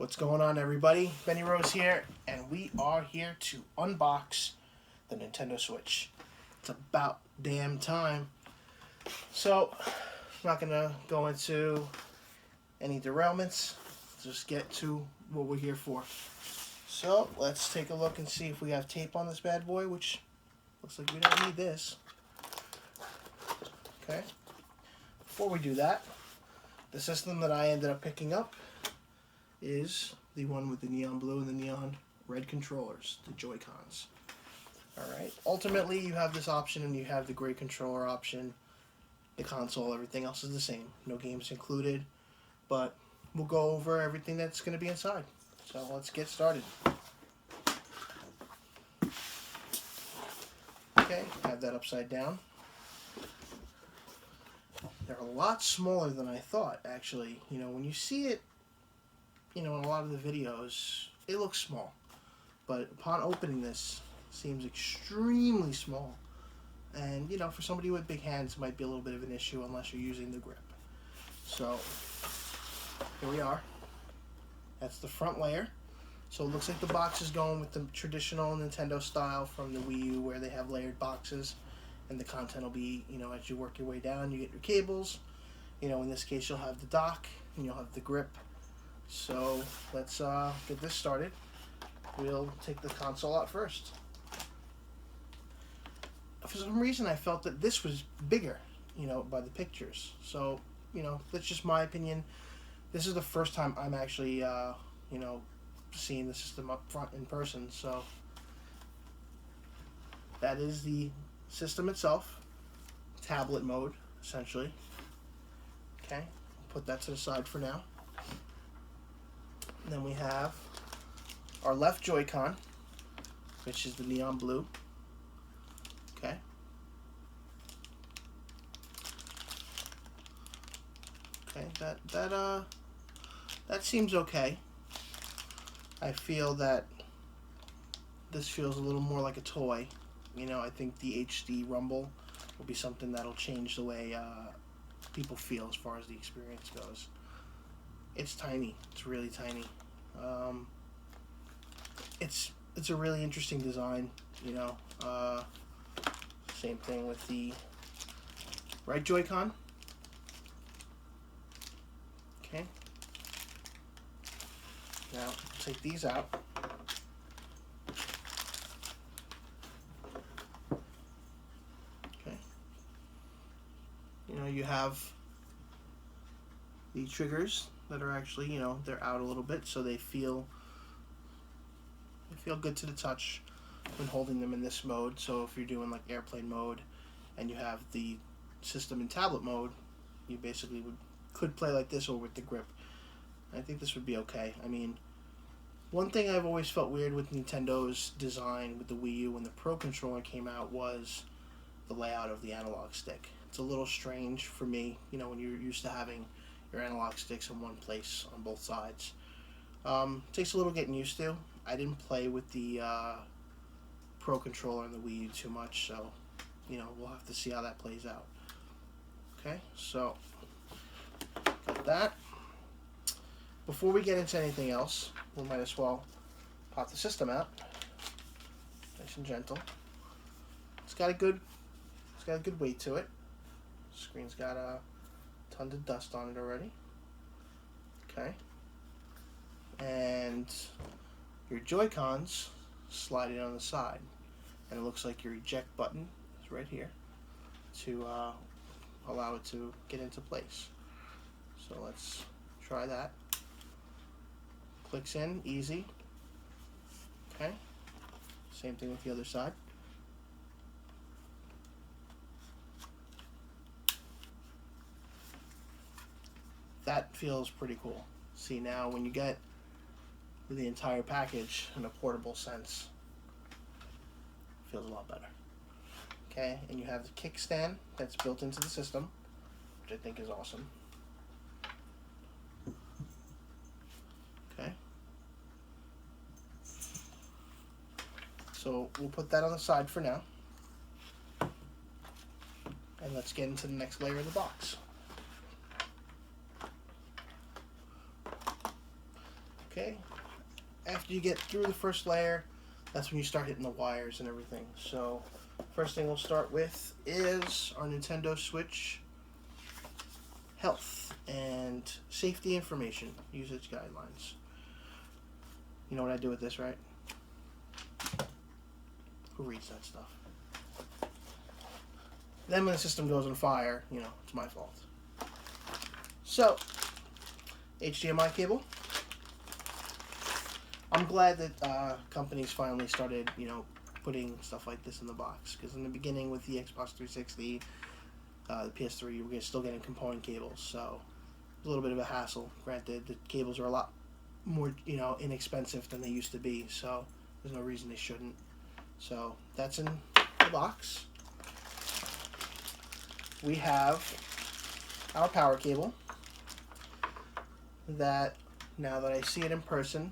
What's going on, everybody? Benny Rose here, and we are here to unbox the Nintendo Switch. It's about damn time. So, I'm not going to go into any derailments. Just get to what we're here for. So, let's take a look and see if we have tape on this bad boy, which looks like we don't need this. Okay. Before we do that, the system that I ended up picking up is the one with the neon blue and the neon red controllers, the Joy-Cons. Alright, ultimately you have this option and you have the gray controller option, the console, everything else is the same. No games included, but we'll go over everything that's going to be inside. So let's get started. Okay, have that upside down. They're a lot smaller than I thought, actually. You know, when you see it, you know, in a lot of the videos, it looks small. But upon opening this, it seems extremely small. And, you know, for somebody with big hands, it might be a little bit of an issue unless you're using the grip. So, here we are. That's the front layer. So it looks like the box is going with the traditional Nintendo style from the Wii U, where they have layered boxes. And the content will be, you know, as you work your way down, you get your cables. You know, in this case, you'll have the dock, and you'll have the grip. So let's get this started. We'll take the console out first. For some reason, I felt that this was bigger, you know, by the pictures. So, you know, that's just my opinion. This is the first time I'm actually, you know, seeing the system up front in person. So that is the system itself, tablet mode, essentially. Okay, put that to the side for now. And then we have our left Joy-Con, which is the neon blue. Okay. Okay, that seems okay. I feel that this feels a little more like a toy. You know, I think the HD rumble will be something that'll change the way people feel as far as the experience goes. It's tiny. It's really tiny. It's a really interesting design, you know. Same thing with the right Joy-Con. Okay. Now, take these out. Okay. You know, you have the triggers that are actually, you know, they're out a little bit, so they feel good to the touch when holding them in this mode. So if you're doing like airplane mode and you have the system in tablet mode, you basically could play like this or with the grip. I think this would be okay. I mean, one thing I've always felt weird with Nintendo's design with the Wii U when the Pro Controller came out was the layout of the analog stick. It's a little strange for me, you know, when you're used to having your analog sticks in one place on both sides. Takes a little getting used to. I didn't play with the Pro Controller and the Wii U too much, so, you know, we'll have to see how that plays out. Okay, so, got that. Before we get into anything else, we might as well pop the system out. Nice and gentle. It's got a good weight to it. The screen's got a ton of dust on it already. Okay. And your Joy-Cons slide in on the side. And it looks like your eject button is right here to allow it to get into place. So let's try that. Clicks in, easy. Okay. Same thing with the other side. That feels pretty cool. See, now when you get the entire package in a portable sense, it feels a lot better. Okay, and you have the kickstand that's built into the system, which I think is awesome. Okay. So we'll put that on the side for now. And let's get into the next layer of the box. Okay, after you get through the first layer, that's when you start hitting the wires and everything. So first thing we'll start with is our Nintendo Switch health and safety information, usage guidelines. You know what I do with this, right? Who reads that stuff? Then when the system goes on fire, you know, it's my fault. So, HDMI cable. I'm glad that companies finally started, you know, putting stuff like this in the box. Because in the beginning with the Xbox 360, the PS3, we're still getting component cables. So, a little bit of a hassle. Granted, the cables are a lot more, you know, inexpensive than they used to be. So, there's no reason they shouldn't. So, that's in the box. We have our power cable that, now that I see it in person,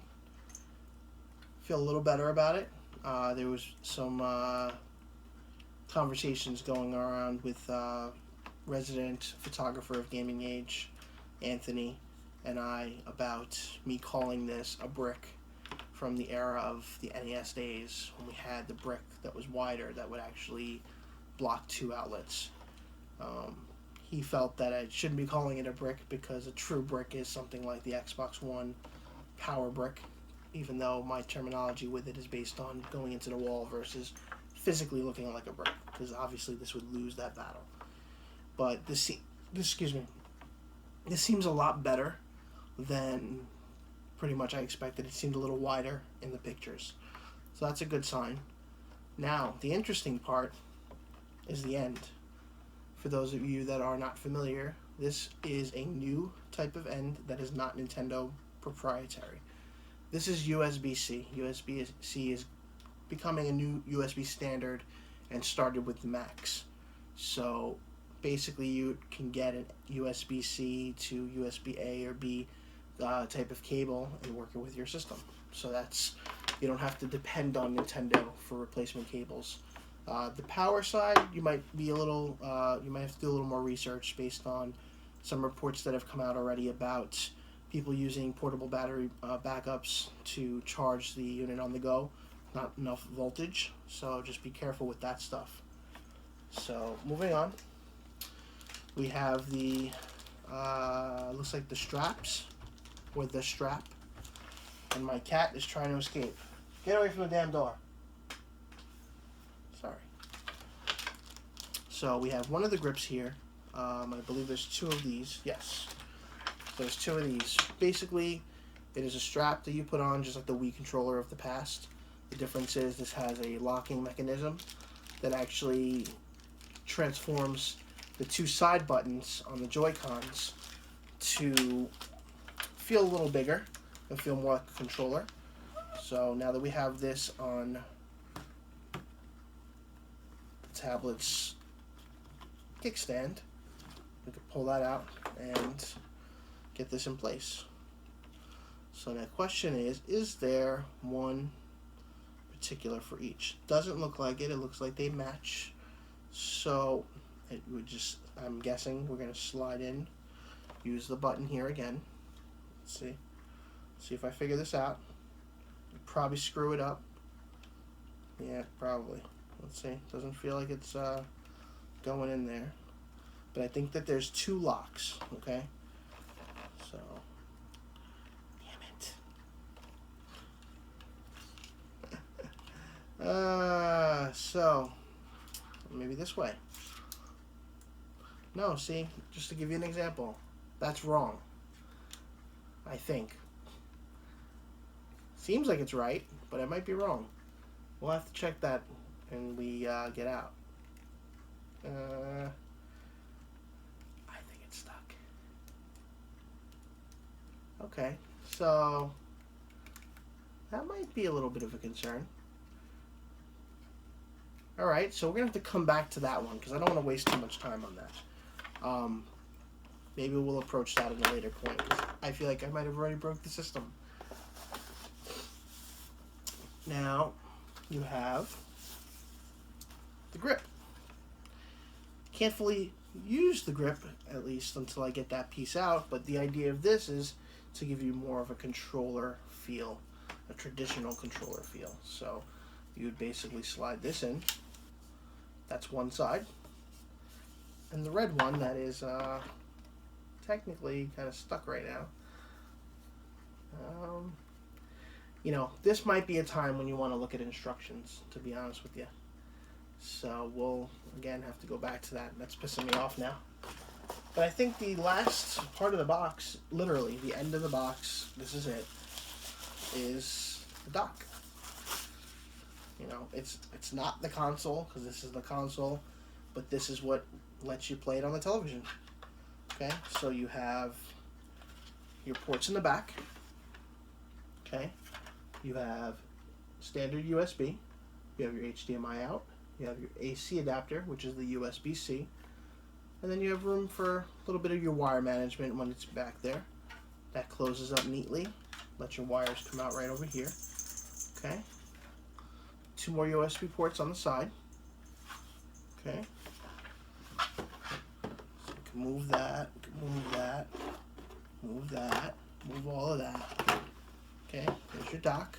feel a little better about it. There was some conversations going around with resident photographer of Gaming Age, Anthony, and I about me calling this a brick from the era of the NES days when we had the brick that was wider that would actually block 2 outlets. He felt that I shouldn't be calling it a brick because a true brick is something like the Xbox One power brick, even though my terminology with it is based on going into the wall versus physically looking like a brick, because obviously this would lose that battle. But this seems a lot better than pretty much I expected. It seemed a little wider in the pictures, so that's a good sign. Now, the interesting part is the end. For those of you that are not familiar, this is a new type of end that is not Nintendo proprietary. This is USB-C. USB-C is becoming a new USB standard and started with the Macs. So basically you can get a USB-C to USB-A or B type of cable and work it with your system. So that's, you don't have to depend on Nintendo for replacement cables. The power side, you might be a little, you might have to do a little more research based on some reports that have come out already about people using portable battery backups to charge the unit on the go. Not enough voltage, so just be careful with that stuff. So moving on, we have the looks like the straps, or the strap, and my cat is trying to escape. Get away from the damn door. Sorry. So we have one of the grips here. I believe there's 2 of these. Yes. There's 2 of these. Basically, it is a strap that you put on just like the Wii controller of the past. The difference is this has a locking mechanism that actually transforms the 2 side buttons on the Joy-Cons to feel a little bigger and feel more like a controller. So now that we have this on the tablet's kickstand, we can pull that out and get this in place. So the question is there one particular for each? Doesn't look like it. It looks like they match. So it would just, I'm guessing we're going to slide in, use the button here again. Let's see if I figure this out. Probably screw it up. Yeah, probably. Let's see. Doesn't feel like it's going in there. But I think that there's 2 locks, okay? So, damn it. So, maybe this way. No, see, just to give you an example, that's wrong. I think. Seems like it's right, but it might be wrong. We'll have to check that when we get out. I think it's stuck. Okay, so that might be a little bit of a concern. Alright, so we're going to have to come back to that one because I don't want to waste too much time on that. Maybe we'll approach that at a later point. I feel like I might have already broke the system. Now, you have the grip. Can't fully use the grip, at least until I get that piece out, but the idea of this is to give you more of a controller feel. a traditional controller feel. So you would basically slide this in. That's one side. And the red one that is technically kind of stuck right now. You know, this might be a time when you want to look at instructions, to be honest with you. So we'll, again, have to go back to that. That's pissing me off now. But I think the last part of the box, literally, the end of the box, this is it, is the dock. You know, it's not the console, because this is the console, but this is what lets you play it on the television. Okay, so you have your ports in the back. Okay, you have standard USB, you have your HDMI out, you have your AC adapter, which is the USB-C, and then you have room for a little bit of your wire management when it's back there. That closes up neatly. Let your wires come out right over here. Okay. 2 more USB ports on the side. Okay. So you can move that, move that, move that, move all of that. Okay, there's your dock.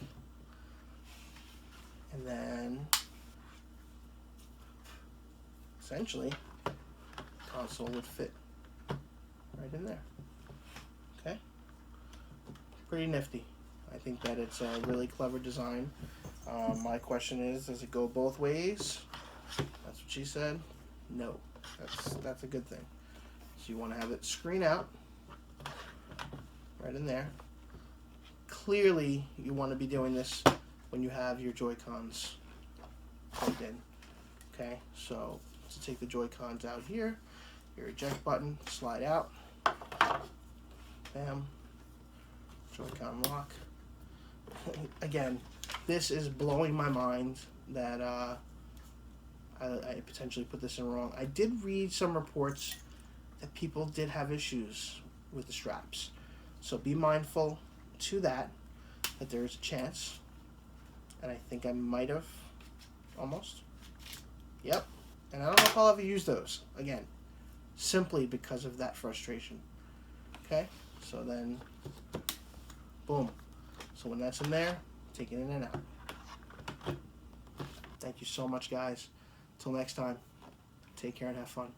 And then, essentially, the console would fit right in there. Okay? Pretty nifty. I think that it's a really clever design. My question is, does it go both ways? That's what she said. No. That's a good thing. So you want to have it screen out right in there. Clearly, you want to be doing this when you have your Joy-Cons plugged in. Okay, so let's take the Joy-Cons out here. Your eject button, slide out. Bam. Joy-Con lock. Again, this is blowing my mind that I potentially put this in wrong. I did read some reports that people did have issues with the straps. So be mindful to that there is a chance. And I think I might have almost. Yep. And I don't know if I'll ever use those again, simply because of that frustration. Okay? So then, boom. So when that's in there, take it in and out. Thank you so much, guys. Till next time, take care and have fun.